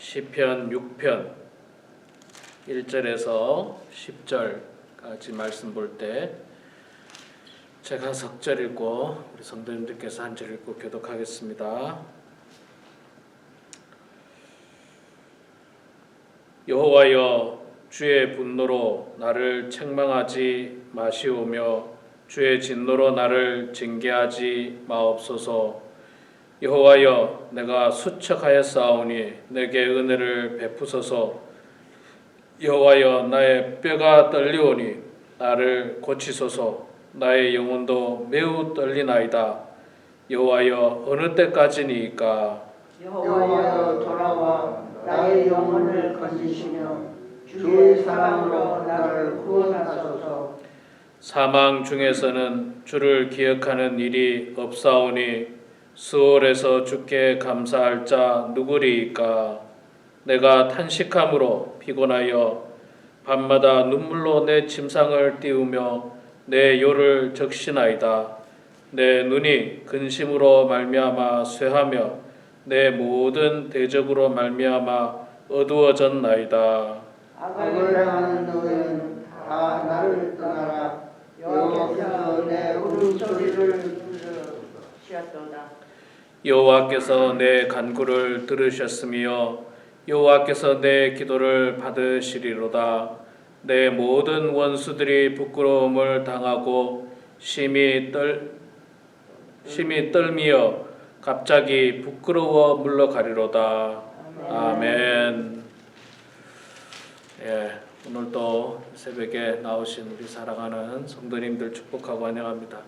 시편 6편 1절에서 10절까지 말씀 볼 때 제가 석절 읽고 우리 성도님들께서 한 절 읽고 교독하겠습니다. 여호와여, 주의 분노로 나를 책망하지 마시오며 주의 진노로 나를 징계하지 마옵소서. 여호와여, 내가 수척하였사오니 내게 은혜를 베푸소서. 여호와여, 나의 뼈가 떨리오니 나를 고치소서. 나의 영혼도 매우 떨리나이다. 여호와여, 어느 때까지니이까? 여호와여, 돌아와 나의 영혼을 건지시며 주의 사랑으로 나를 구원하소서. 사망 중에서는 주를 기억하는 일이 없사오니 수월에서 주께 감사할 자 누구리이까? 내가 탄식함으로 피곤하여 밤마다 눈물로 내 침상을 띄우며 내 요를 적시나이다. 내 눈이 근심으로 말미암아 쇠하며 내 모든 대적으로 말미암아 어두워졌나이다. 악을 행하는 너희는 다 나를 떠나라. 여호와께서 내 울음소리를 들으셨도다. 여호와께서 내 간구를 들으셨으며 여호와께서 내 기도를 받으시리로다. 내 모든 원수들이 부끄러움을 당하고 심히 떨미어 갑자기 부끄러워 물러가리로다. 아멘. 예, 오늘도 새벽에 나오신 우리 사랑하는 성도님들 축복하고 환영합니다.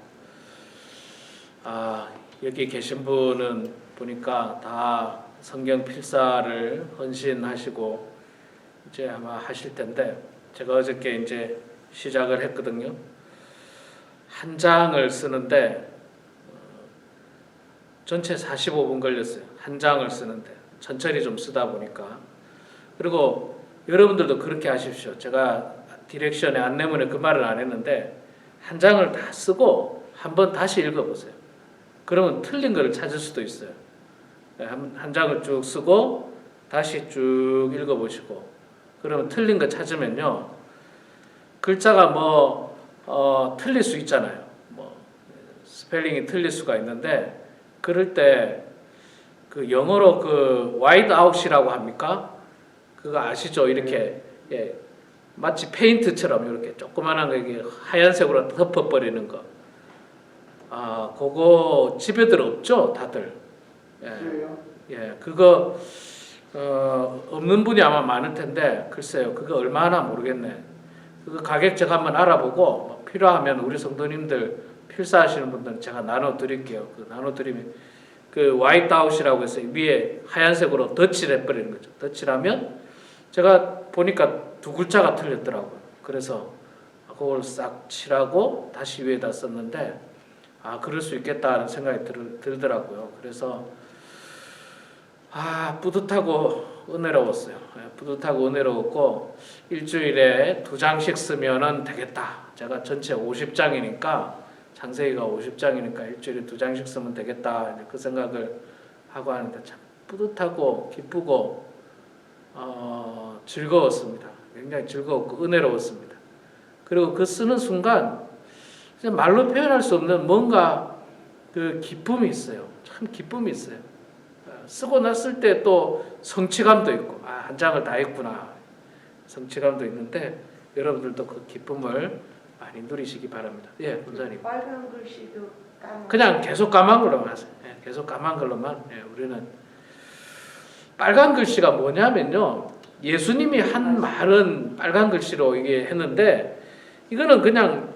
여기 계신 분은 보니까 다 성경 필사를 헌신하시고 이제 아마 하실 텐데, 제가 어저께 이제 시작을 했거든요. 한 장을 쓰는데 전체 45분 걸렸어요. 한 장을 쓰는데 천천히 좀 쓰다 보니까. 그리고 여러분들도 그렇게 하십시오. 제가 디렉션에 안내문에 그 말을 안 했는데 한 장을 다 쓰고 한번 다시 읽어보세요. 그러면 틀린 걸 찾을 수도 있어요. 한 장을 쭉 쓰고 다시 쭉 읽어보시고, 그러면 틀린 거 찾으면요, 글자가 틀릴 수 있잖아요. 스펠링이 틀릴 수가 있는데, 그럴 때 그 영어로 그 와이드 아웃이라고 합니까? 그거 아시죠? 이렇게 마치 페인트처럼 이렇게 조그만한 거 이게 하얀색으로 덮어버리는 거. 그거 집에들 없죠, 다들. 그거 없는 분이 아마 많을 텐데, 글쎄요, 그거 얼마나 모르겠네. 그거 가격 제가 한번 알아보고 필요하면 우리 성도님들 필사하시는 분들은 제가 나눠드릴게요. 그 나눠드리면 그 화이트아웃이라고 해서 위에 하얀색으로 덧칠 해버리는 거죠. 덧칠하면 제가 보니까 두 글자가 틀렸더라고요. 그래서 그걸 싹 칠하고 다시 위에다 썼는데, 그럴 수 있겠다는 생각이 들더라고요. 그래서 뿌듯하고 은혜로웠어요. 뿌듯하고 은혜로웠고, 일주일에 2장씩 쓰면은 되겠다. 제가 전체 50장이니까, 창세기가 50장이니까 일주일에 2장씩 쓰면 되겠다. 그 생각을 하고 하는데 참 뿌듯하고 기쁘고 즐거웠습니다. 굉장히 즐거웠고 은혜로웠습니다. 그리고 그 쓰는 순간 말로 표현할 수 없는 뭔가 그 기쁨이 있어요. 참 기쁨이 있어요. 쓰고 났을 때 또 성취감도 있고, 한 장을 다 했구나, 성취감도 있는데, 여러분들도 그 기쁨을 많이 누리시기 바랍니다. 예, 본사님. 빨간 글씨도 그냥 계속 까만 걸로만 하세요. 계속 까만 걸로만. 우리는 빨간 글씨가 뭐냐면요, 예수님이 한 말은 빨간 글씨로 이게 했는데, 이거는 그냥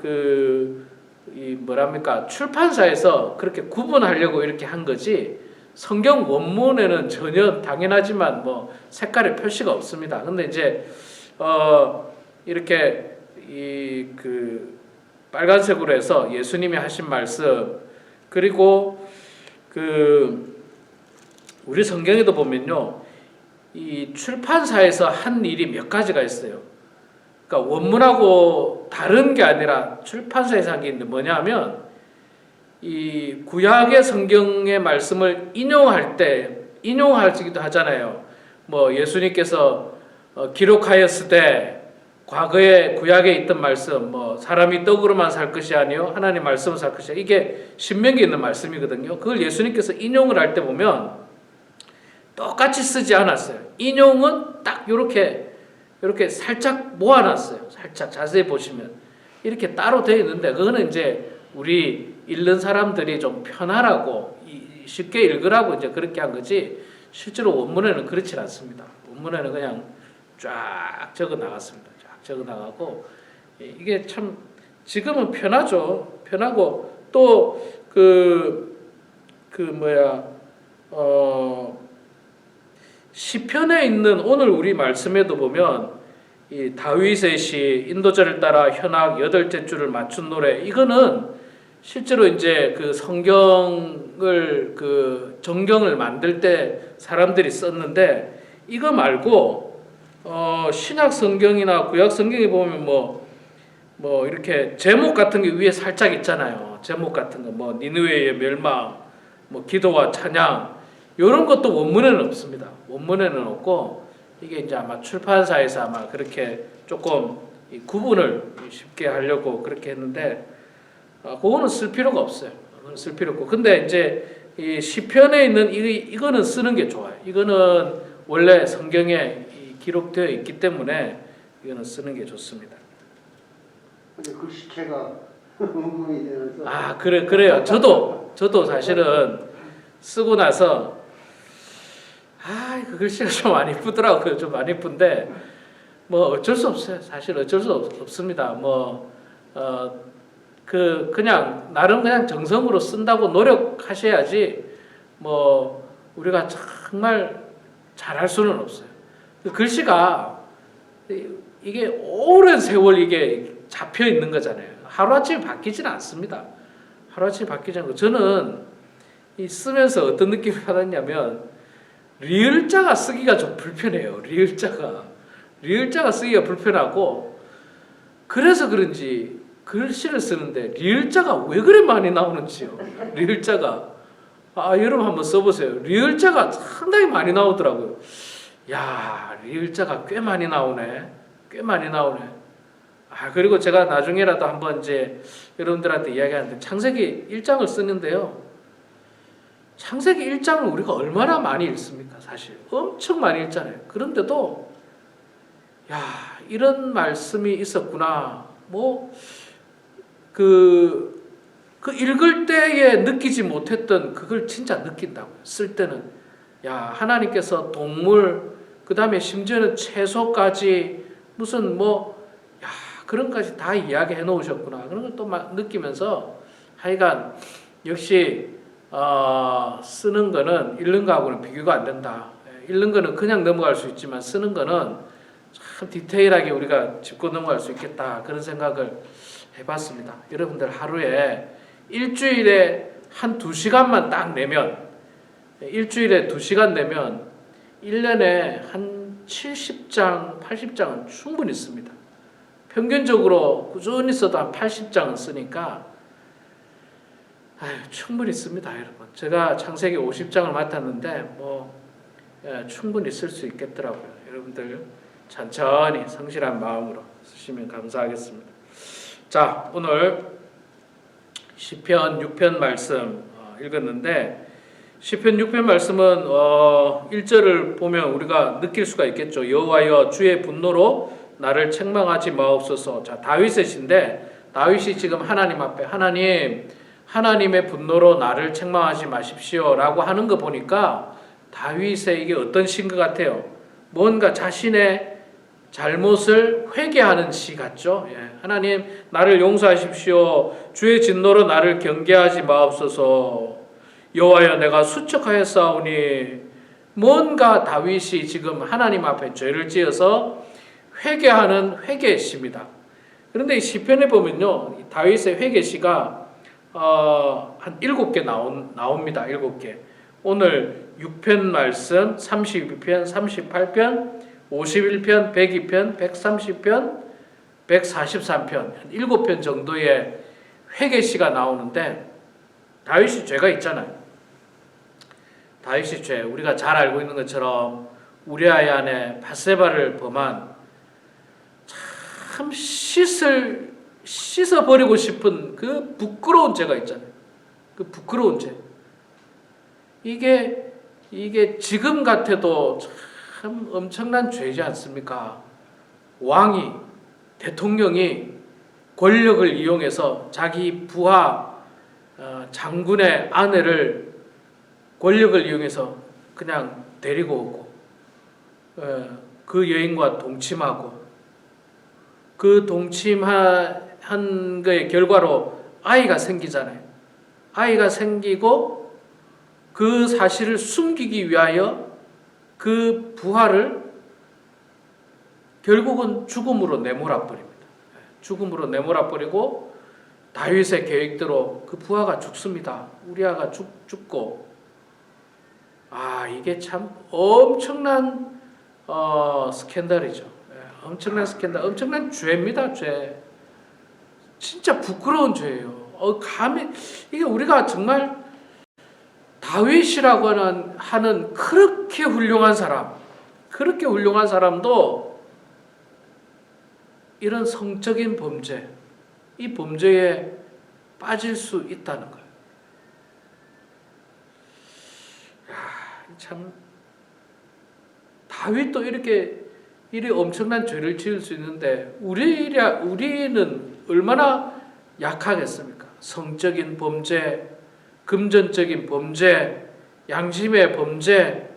출판사에서 그렇게 구분하려고 이렇게 한 거지, 성경 원문에는 전혀 당연하지만 색깔의 표시가 없습니다. 근데 이제 이렇게 빨간색으로 해서 예수님이 하신 말씀, 그리고 우리 성경에도 보면요, 이 출판사에서 한 일이 몇 가지가 있어요. 그러니까 원문하고 다른 게 아니라 출판사에서 한 게 있는데 뭐냐면, 이 구약의 성경의 말씀을 인용할 때 인용하기도 하잖아요. 뭐 예수님께서 기록하였을 때 과거에 구약에 있던 말씀, 뭐 사람이 떡으로만 살 것이 아니요 하나님 말씀으로 살 것이야. 이게 신명기에 있는 말씀이거든요. 그걸 예수님께서 인용을 할 때 보면 똑같이 쓰지 않았어요. 인용은 딱 이렇게 살짝 모아놨어요. 살짝 자세히 보시면 이렇게 따로 되어 있는데 그거는 이제 우리 읽는 사람들이 좀 편하라고 쉽게 읽으라고 이제 그렇게 한 거지. 실제로 원문에는 그렇지 않습니다. 원문에는 그냥 쫙 적어 나갔습니다. 쫙 적어 나가고 이게 참 지금은 편하죠. 편하고 또 시편에 있는 오늘 우리 말씀에도 보면 이 다윗의 시 인도자를 따라 현악 8째 줄을 맞춘 노래 이거는 실제로 이제 그 성경을 그 정경을 만들 때 사람들이 썼는데 이거 말고 신약 성경이나 구약 성경에 보면 뭐 이렇게 제목 같은 게 위에 살짝 있잖아요. 제목 같은 거 뭐 니느웨의 멸망, 뭐 기도와 찬양 이런 것도 원문에는 없습니다. 원문에는 없고 이게 이제 아마 출판사에서 아마 그렇게 조금 이 구분을 쉽게 하려고 그렇게 했는데 그거는 쓸 필요가 없어요. 그건 쓸 필요 없고 근데 이제 이 시편에 있는 이거는 쓰는 게 좋아요. 이거는 원래 성경에 기록되어 있기 때문에 이거는 쓰는 게 좋습니다. 근데 글씨체가 엉망이 되어서 그래요. 저도 사실은 쓰고 나서 그 글씨가 좀 안 이쁘더라고요. 좀 안 이쁜데 뭐 어쩔 수 없어요. 사실 어쩔 수 없습니다. 그냥 나름 그냥 정성으로 쓴다고 노력하셔야지 뭐 우리가 정말 잘할 수는 없어요. 그 글씨가 이게 오랜 세월 이게 잡혀 있는 거잖아요. 하루아침에 바뀌지는 않습니다. 하루아침에 바뀌지 않고 저는 이 쓰면서 어떤 느낌을 받았냐면 리을자가 쓰기가 좀 불편해요. 리을자가 쓰기가 불편하고 그래서 그런지 글씨를 쓰는데 리을자가 왜 그래 많이 나오는지요. 리을자가 여러분 한번 써보세요. 리을자가 상당히 많이 나오더라고요. 야, 리을자가 꽤 많이 나오네. 그리고 제가 나중에라도 한번 이제 여러분들한테 이야기하는데 창세기 1장을 쓰는데요. 창세기 1장을 우리가 얼마나 많이 읽습니까? 사실 엄청 많이 읽잖아요. 그런데도 이런 말씀이 있었구나. 그 읽을 때에 느끼지 못했던 그걸 진짜 느낀다고요. 쓸 때는 하나님께서 동물 그 다음에 심지어는 채소까지 무슨 그런 것까지 다 이야기해 놓으셨구나. 그런 걸 또 느끼면서 하여간 역시 쓰는 거는 읽는 거하고는 비교가 안 된다. 읽는 거는 그냥 넘어갈 수 있지만 쓰는 거는 참 디테일하게 우리가 짚고 넘어갈 수 있겠다. 그런 생각을 해봤습니다. 여러분들 하루에 일주일에 한 2시간만 딱 내면 일주일에 2시간 내면 1년에 한 70장, 80장은 충분히 씁니다. 평균적으로 꾸준히 써도 한 80장은 쓰니까 충분히 씁니다, 여러분. 제가 창세기 50장을 맡았는데 충분히 쓸 수 있겠더라고요. 여러분들 천천히 성실한 마음으로 쓰시면 감사하겠습니다. 자, 오늘 시편 6편 말씀 읽었는데 시편 6편 말씀은 1절을 보면 우리가 느낄 수가 있겠죠. 여호와여 주의 분노로 나를 책망하지 마옵소서. 자, 다윗의 시인데 다윗이 지금 하나님 앞에 하나님의 분노로 나를 책망하지 마십시오 라고 하는 거 보니까 다윗의 이게 어떤 시인 것 같아요. 뭔가 자신의 잘못을 회개하는 시 같죠. 하나님 나를 용서하십시오. 주의 진노로 나를 경계하지 마옵소서. 여호와여 내가 수척하였사오니 뭔가 다윗이 지금 하나님 앞에 죄를 지어서 회개하는 회개시입니다. 그런데 이 시편에 보면요, 다윗의 회개시가 한 7개 나옵니다. 7개. 오늘 6편 말씀, 32편, 38편, 51편, 102편, 130편, 143편, 7편 정도의 회개시가 나오는데 다윗이 죄가 있잖아요. 다윗이 죄, 우리가 잘 알고 있는 것처럼 우리아의 아내 바세바를 범한 참 씻어버리고 싶은 그 부끄러운 죄가 있잖아요. 그 부끄러운 죄. 이게 지금 같아도 참 엄청난 죄지 않습니까? 왕이, 대통령이 권력을 이용해서 자기 부하 장군의 아내를 권력을 이용해서 그냥 데리고 오고 그 여인과 동침하고 그 동침한 거의 결과로 아이가 생기잖아요. 아이가 생기고 그 사실을 숨기기 위하여 그 부하를 결국은 죽음으로 내몰아 버립니다. 죽음으로 내몰아 버리고 다윗의 계획대로 그 부하가 죽습니다. 우리아가 죽고 이게 참 엄청난 스캔들이죠. 엄청난 스캔들, 엄청난 죄입니다. 죄. 진짜 부끄러운 죄예요. 감히 이게 우리가 정말 다윗이라고 하는 그렇게 훌륭한 사람도 이런 성적인 범죄, 이 범죄에 빠질 수 있다는 거예요. 참 다윗도 이렇게 엄청난 죄를 지을 수 있는데 우리는 얼마나 약하겠습니까? 성적인 범죄, 금전적인 범죄, 양심의 범죄,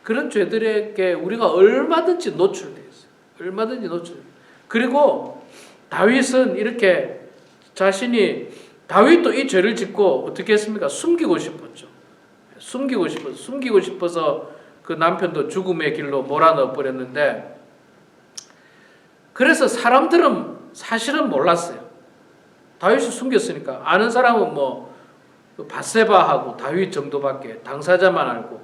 그런 죄들에게 우리가 얼마든지 노출되어 있어요. 얼마든지 노출. 그리고 다윗은 이렇게 다윗도 이 죄를 짓고 어떻게 했습니까? 숨기고 싶었죠. 숨기고 싶어서 그 남편도 죽음의 길로 몰아넣어 버렸는데, 그래서 사람들은 사실은 몰랐어요. 다윗이 숨겼으니까. 아는 사람은 바세바하고 다윗 정도밖에, 당사자만 알고.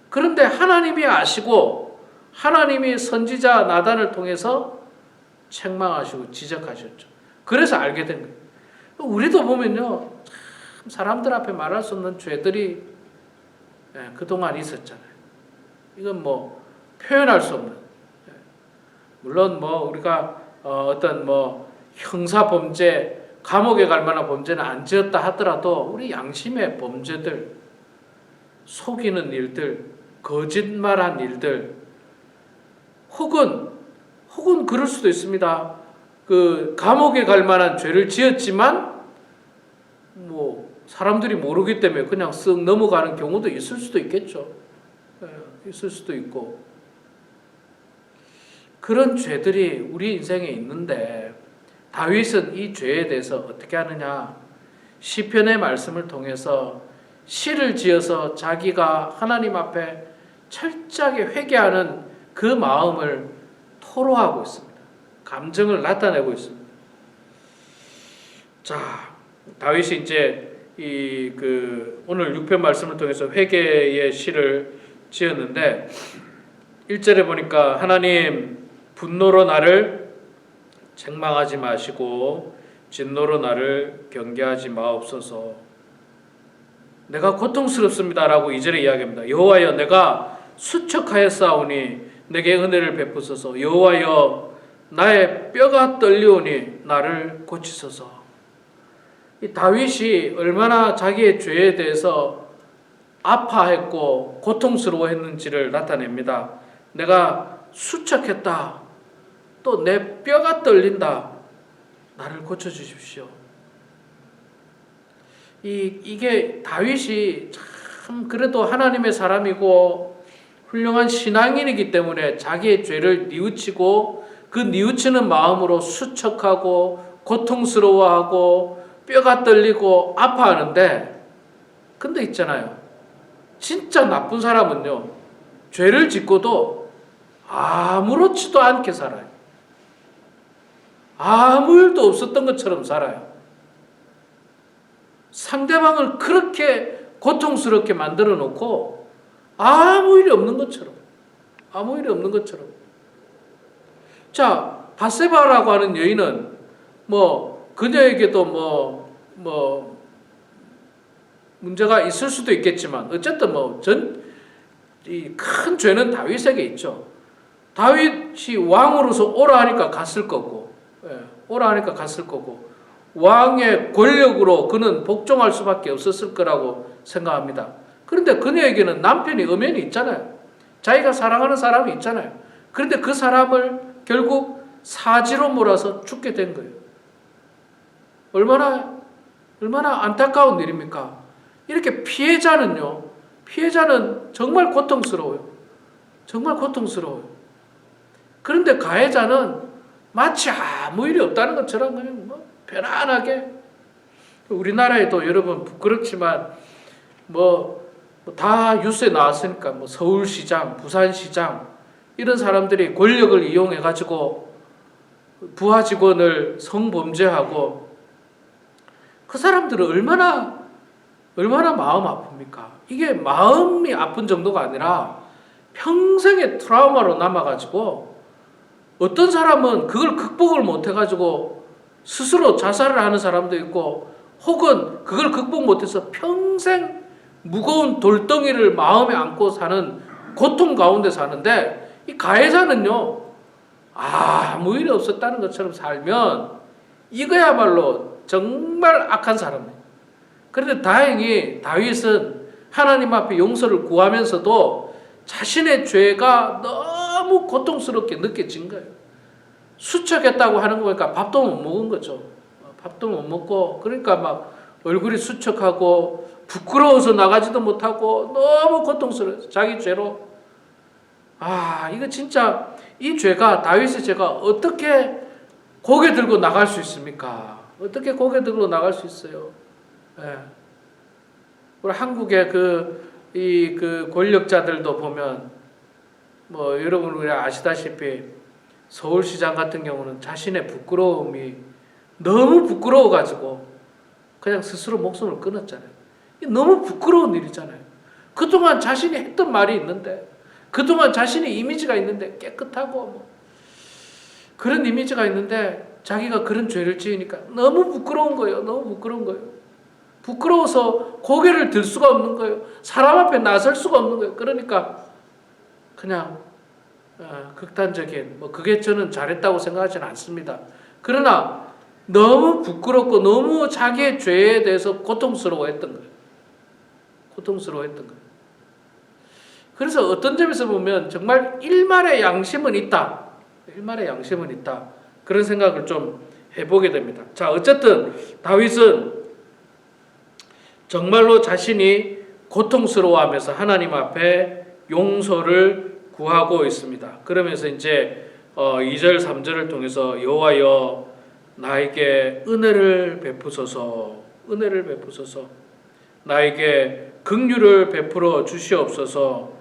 그런데 하나님이 아시고 하나님이 선지자 나단을 통해서 책망하시고 지적하셨죠. 그래서 알게 된 거예요. 우리도 보면요, 참 사람들 앞에 말할 수 없는 죄들이 그동안 있었잖아요. 이건 표현할 수 없는. 물론 우리가 어떤 형사 범죄, 감옥에 갈 만한 범죄는 안 지었다 하더라도 우리 양심의 범죄들, 속이는 일들, 거짓말한 일들, 혹은 그럴 수도 있습니다. 그 감옥에 갈 만한 죄를 지었지만 사람들이 모르기 때문에 그냥 쓱 넘어가는 경우도 있을 수도 있겠죠. 있을 수도 있고. 그런 죄들이 우리 인생에 있는데 다윗은 이 죄에 대해서 어떻게 하느냐? 시편의 말씀을 통해서 시를 지어서 자기가 하나님 앞에 철저하게 회개하는 그 마음을 토로하고 있습니다. 감정을 나타내고 있습니다. 자, 다윗이 이제 오늘 6편 말씀을 통해서 회개의 시를 지었는데 1절에 보니까 하나님 분노로 나를 책망하지 마시고 진노로 나를 경계하지 마옵소서. 내가 고통스럽습니다라고 2절에 이야기합니다. 여호와여 내가 수척하였사오니 내게 은혜를 베푸소서. 여호와여 나의 뼈가 떨리오니 나를 고치소서. 이 다윗이 얼마나 자기의 죄에 대해서 아파했고 고통스러워했는지를 나타냅니다. 내가 수척했다. 또 내 뼈가 떨린다. 나를 고쳐주십시오. 이게 다윗이 참 그래도 하나님의 사람이고 훌륭한 신앙인이기 때문에 자기의 죄를 뉘우치고 그 뉘우치는 마음으로 수척하고 고통스러워하고 뼈가 떨리고 아파하는데, 근데 있잖아요, 진짜 나쁜 사람은요 죄를 짓고도 아무렇지도 않게 살아요. 아무 일도 없었던 것처럼 살아요. 상대방을 그렇게 고통스럽게 만들어 놓고 아무 일이 없는 것처럼. 자, 바세바라고 하는 여인은 그녀에게도 문제가 있을 수도 있겠지만 어쨌든 이 큰 죄는 다윗에게 있죠. 다윗이 왕으로서 오라 하니까 갔을 거고, 오라 하니까 갔을 거고, 왕의 권력으로 그는 복종할 수밖에 없었을 거라고 생각합니다. 그런데 그녀에게는 남편이 엄연히 있잖아요. 자기가 사랑하는 사람이 있잖아요. 그런데 그 사람을 결국 사지로 몰아서 죽게 된 거예요. 얼마나 안타까운 일입니까? 이렇게 피해자는 정말 고통스러워요. 정말 고통스러워요. 그런데 가해자는 마치 아무 일이 없다는 것처럼 그냥 뭐 편안하게, 우리나라에도 여러분 부끄럽지만 다 뉴스에 나왔으니까 뭐 서울시장, 부산시장 이런 사람들이 권력을 이용해 가지고 부하 직원을 성범죄하고, 그 사람들은 얼마나 마음 아픕니까? 이게 마음이 아픈 정도가 아니라 평생의 트라우마로 남아가지고, 어떤 사람은 그걸 극복을 못해가지고 스스로 자살을 하는 사람도 있고, 혹은 그걸 극복 못해서 평생 무거운 돌덩이를 마음에 안고 사는, 고통 가운데 사는데, 이 가해자는요 아무 일이 없었다는 것처럼 살면 이거야말로 정말 악한 사람이에요. 그런데 다행히 다윗은 하나님 앞에 용서를 구하면서도 자신의 죄가 너무 고통스럽게 느껴진 거예요. 수척했다고 하는 거 보니까 밥도 못 먹은 거죠. 밥도 못 먹고, 그러니까 막 얼굴이 수척하고 부끄러워서 나가지도 못하고 너무 고통스러워요. 자기 죄로. 이거 진짜 이 죄가, 다윗의 죄가 어떻게 고개 들고 나갈 수 있습니까? 어떻게 고개 들고 나갈 수 있어요? 우리 한국의 그 권력자들도 보면 여러분 우리 아시다시피 서울시장 같은 경우는 자신의 부끄러움이 너무 부끄러워가지고 그냥 스스로 목숨을 끊었잖아요. 이게 너무 부끄러운 일이잖아요. 그동안 자신이 했던 말이 있는데, 그동안 자신의 이미지가 있는데, 깨끗하고 그런 이미지가 있는데 자기가 그런 죄를 지으니까 너무 부끄러운 거예요. 너무 부끄러운 거예요. 부끄러워서 고개를 들 수가 없는 거예요. 사람 앞에 나설 수가 없는 거예요. 그러니까 그냥 극단적인, 그게 저는 잘했다고 생각하지는 않습니다. 그러나 너무 부끄럽고 너무 자기의 죄에 대해서 고통스러워했던 거예요. 고통스러워했던 거예요. 그래서 어떤 점에서 보면 정말 일말의 양심은 있다. 일말의 양심은 있다. 그런 생각을 좀 해보게 됩니다. 자, 어쨌든 다윗은 정말로 자신이 고통스러워하면서 하나님 앞에 용서를 구하고 있습니다. 그러면서 이제 2절 3절을 통해서 여호와여 나에게 은혜를 베푸소서, 은혜를 베푸소서, 나에게 긍휼을 베풀어 주시옵소서.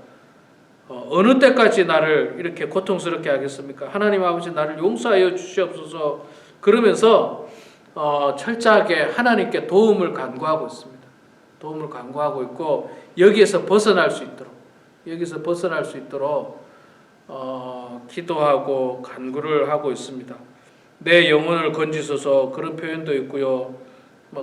어느 때까지 나를 이렇게 고통스럽게 하겠습니까? 하나님 아버지 나를 용서하여 주시옵소서. 그러면서 철저하게 하나님께 도움을 간구하고 있습니다. 도움을 간구하고 있고, 여기에서 벗어날 수 있도록 기도하고 간구를 하고 있습니다. 내 영혼을 건지소서, 그런 표현도 있고요.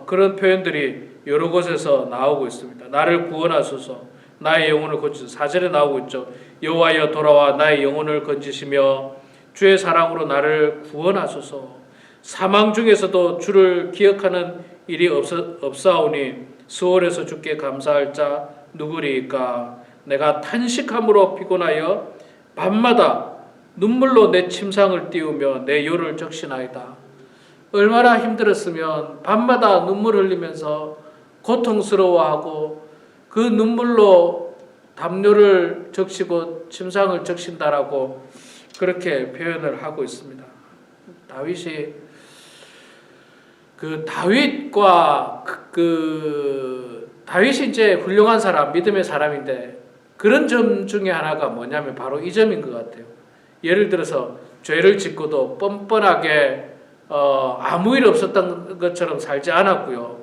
그런 표현들이 여러 곳에서 나오고 있습니다. 나를 구원하소서, 나의 영혼을 건지소서. 4절에 나오고 있죠. 여호와여 돌아와 나의 영혼을 건지시며 주의 사랑으로 나를 구원하소서. 사망 중에서도 주를 기억하는 일이 없사오니 수월에서 주께 감사할 자 누구리이까. 내가 탄식함으로 피곤하여 밤마다 눈물로 내 침상을 띄우며 내 요를 적시나이다. 얼마나 힘들었으면 밤마다 눈물 흘리면서 고통스러워하고 그 눈물로 담요를 적시고 침상을 적신다라고 그렇게 표현을 하고 있습니다. 다윗이 다윗이 이제 훌륭한 사람, 믿음의 사람인데 그런 점 중에 하나가 뭐냐면 바로 이 점인 것 같아요. 예를 들어서 죄를 짓고도 뻔뻔하게 아무 일 없었던 것처럼 살지 않았고요.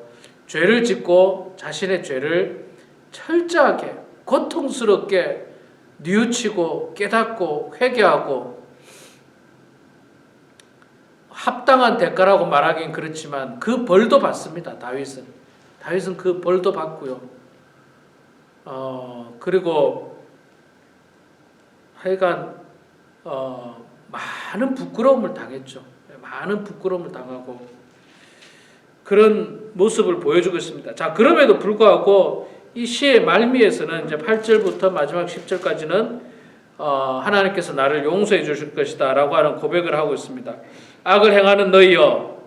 죄를 짓고 자신의 죄를 철저하게 고통스럽게 뉘우치고 깨닫고 회개하고, 합당한 대가라고 말하긴 그렇지만 그 벌도 받습니다. 다윗은 그 벌도 받고요. 그리고 하여간 많은 부끄러움을 당했죠. 많은 부끄러움을 당하고 그런 모습을 보여주고 있습니다. 자, 그럼에도 불구하고 이 시의 말미에서는 이제 8절부터 마지막 10절까지는 하나님께서 나를 용서해 주실 것이다 라고 하는 고백을 하고 있습니다. 악을 행하는 너희여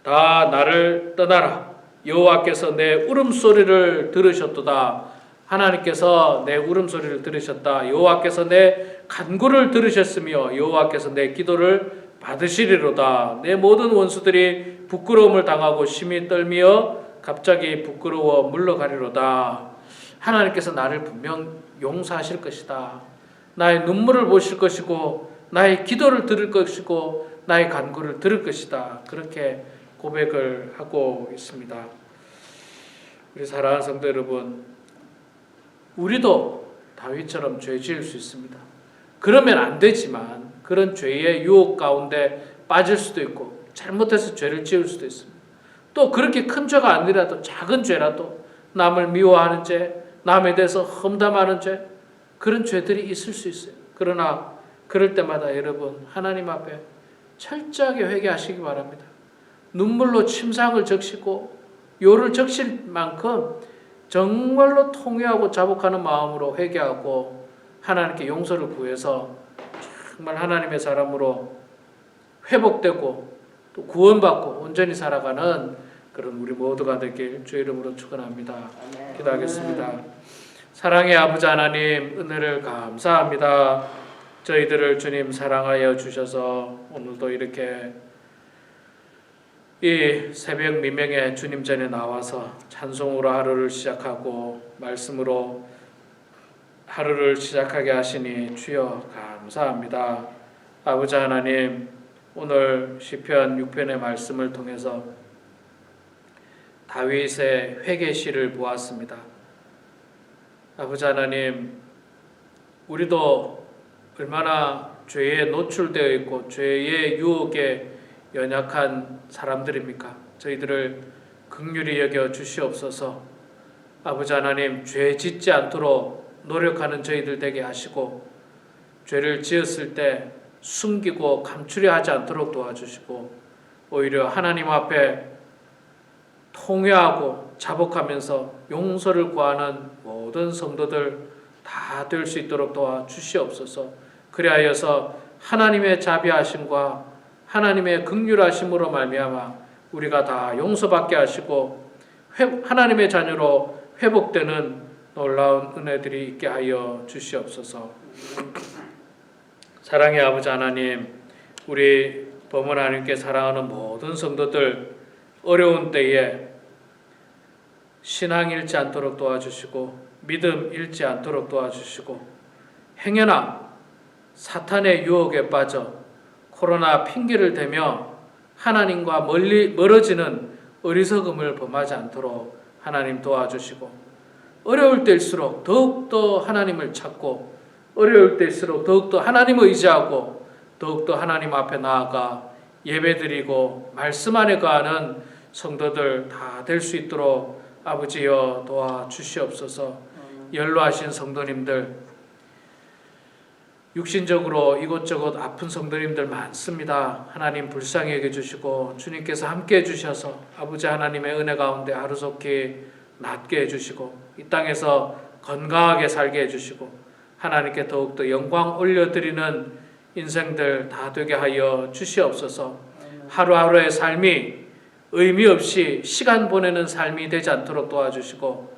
다 나를 떠나라. 여호와께서 내 울음소리를 들으셨도다. 하나님께서 내 울음소리를 들으셨다. 여호와께서 내 간구를 들으셨으며 여호와께서 내 기도를 받으시리로다. 내 모든 원수들이 부끄러움을 당하고 심히 떨며 갑자기 부끄러워 물러가리로다. 하나님께서 나를 분명 용서하실 것이다. 나의 눈물을 보실 것이고 나의 기도를 들을 것이고 나의 간구를 들을 것이다. 그렇게 고백을 하고 있습니다. 우리 사랑하는 성도 여러분, 우리도 다윗처럼 죄 지을 수 있습니다. 그러면 안 되지만 그런 죄의 유혹 가운데 빠질 수도 있고 잘못해서 죄를 지을 수도 있습니다. 또 그렇게 큰 죄가 아니라도 작은 죄라도 남을 미워하는 죄, 남에 대해서 험담하는 죄, 그런 죄들이 있을 수 있어요. 그러나 그럴 때마다 여러분 하나님 앞에 철저하게 회개하시기 바랍니다. 눈물로 침상을 적시고 요를 적실 만큼 정말로 통회하고 자복하는 마음으로 회개하고 하나님께 용서를 구해서 정말 하나님의 사람으로 회복되고 또 구원받고 온전히 살아가는 그런 우리 모두가 되길 주의 이름으로 축원합니다. 기도하겠습니다. 사랑의 아버지 하나님, 은혜를 감사합니다. 저희들을 주님 사랑하여 주셔서 오늘도 이렇게 이 새벽 미명에 주님 전에 나와서 찬송으로 하루를 시작하고 말씀으로 하루를 시작하게 하시니 주여 감사합니다. 아버지 하나님, 오늘 시편 6편의 말씀을 통해서 다윗의 회개시를 보았습니다. 아버지 하나님, 우리도 얼마나 죄에 노출되어 있고 죄의 유혹에 연약한 사람들입니까? 저희들을 긍휼히 여겨 주시옵소서. 아버지 하나님, 죄 짓지 않도록 노력하는 저희들 되게 하시고 죄를 지었을 때 숨기고 감추려 하지 않도록 도와주시고 오히려 하나님 앞에 통회하고 자복하면서 용서를 구하는 모든 성도들 다 될 수 있도록 도와주시옵소서. 그리하여서 하나님의 자비하심과 하나님의 긍휼하심으로 말미암아 우리가 다 용서받게 하시고 하나님의 자녀로 회복되는 놀라운 은혜들이 있게 하여 주시옵소서. 사랑의 아버지 하나님, 우리 범은 하나님께 사랑하는 모든 성도들 어려운 때에 신앙 잃지 않도록 도와주시고 믿음 잃지 않도록 도와주시고 행여나 사탄의 유혹에 빠져 코로나 핑계를 대며 하나님과 멀어지는 어리석음을 범하지 않도록 하나님 도와주시고 어려울 때일수록 더욱더 하나님을 찾고 어려울 때일수록 더욱더 하나님을 의지하고 더욱더 하나님 앞에 나아가 예배드리고 말씀 안에 거하는 성도들 다 될 수 있도록 아버지여 도와주시옵소서. 연로하신 성도님들, 육신적으로 이곳저곳 아픈 성도님들 많습니다. 하나님 불쌍히 여겨주시고 주님께서 함께 해주셔서 아버지 하나님의 은혜 가운데 하루속히 낫게 해주시고 이 땅에서 건강하게 살게 해주시고 하나님께 더욱더 영광 올려드리는 인생들 다 되게 하여 주시옵소서. 하루하루의 삶이 의미 없이 시간 보내는 삶이 되지 않도록 도와주시고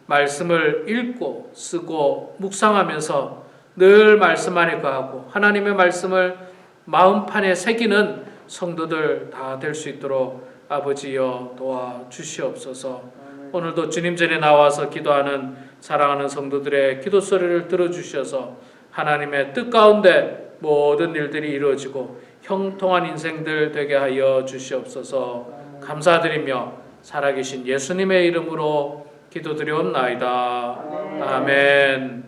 말씀을 읽고 쓰고 묵상하면서 늘 말씀 안에 거하고 하나님의 말씀을 마음판에 새기는 성도들 다 될 수 있도록 아버지여 도와주시옵소서. 오늘도 주님 전에 나와서 기도하는 사랑하는 성도들의 기도 소리를 들어주셔서 하나님의 뜻 가운데 모든 일들이 이루어지고 형통한 인생들 되게 하여 주시옵소서. 감사드리며 살아계신 예수님의 이름으로 기도드리옵나이다. 아멘.